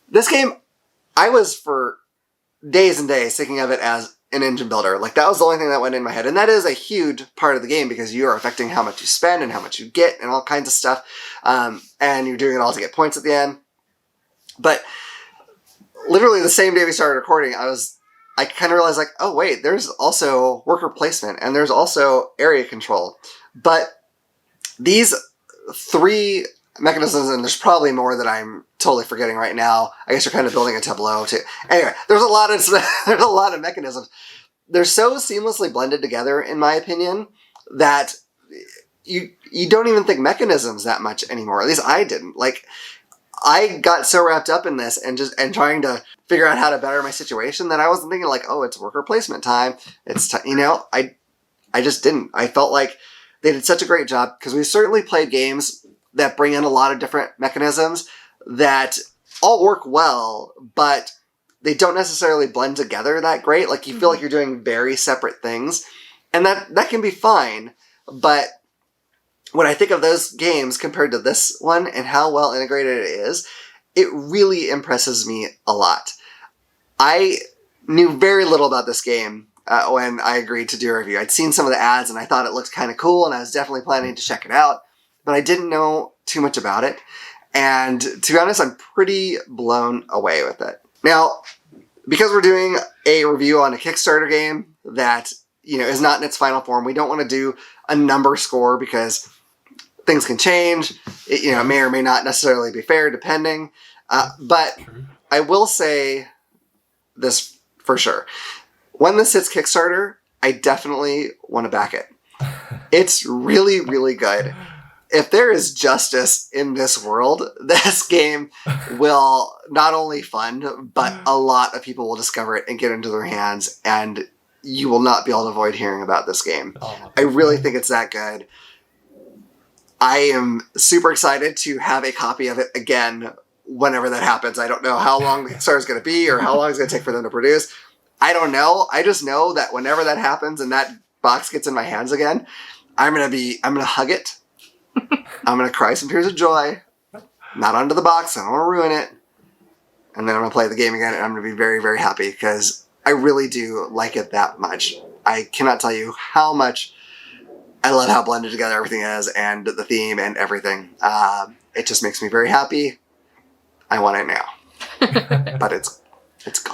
This game, I was for days and days thinking of it as an engine builder. Like, that was the only thing that went in my head. And that is a huge part of the game because you are affecting how much you spend and how much you get and all kinds of stuff. And you're doing it all to get points at the end. But literally the same day we started recording, I kind of realized, like, oh, wait, there's also worker placement and there's also area control. But these 3 mechanisms, and there's probably more that I'm totally forgetting right now. I guess you're kind of building a tableau too. Anyway, there's a lot of mechanisms. They're so seamlessly blended together, in my opinion, that you don't even think mechanisms that much anymore. At least I didn't. Like, I got so wrapped up in this and trying to figure out how to better my situation that I wasn't thinking like, oh, it's worker placement time. It's I just didn't. I felt like they did such a great job because we certainly played games that bring in a lot of different mechanisms that all work well, but they don't necessarily blend together that great. Like, you feel like you're doing very separate things, and that can be fine. But when I think of those games compared to this one and how well integrated it is, it really impresses me a lot. I knew very little about this game when I agreed to do a review. I'd seen some of the ads and I thought it looked kind of cool and I was definitely planning to check it out, but I didn't know too much about it. And to be honest, I'm pretty blown away with it. Now, because we're doing a review on a Kickstarter game that, is not in its final form, we don't want to do a number score because things can change. It, may or may not necessarily be fair depending. But I will say this for sure. When this hits Kickstarter, I definitely want to back it. It's really, really good. If there is justice in this world, this game will not only fund, but a lot of people will discover it and get into their hands, and you will not be able to avoid hearing about this game. I really think it's that good. I am super excited to have a copy of it again whenever that happens. I don't know how long the Kickstarter is going to be or how long it's going to take for them to produce. I don't know. I just know that whenever that happens and that box gets in my hands again, I'm going to hug it. I'm going to cry some tears of joy. Not onto the box. I don't want to ruin it. And then I'm going to play the game again and I'm going to be very, very happy because I really do like it that much. I cannot tell you how much I love how blended together everything is and the theme and everything. It just makes me very happy. I want it now. But it's gone.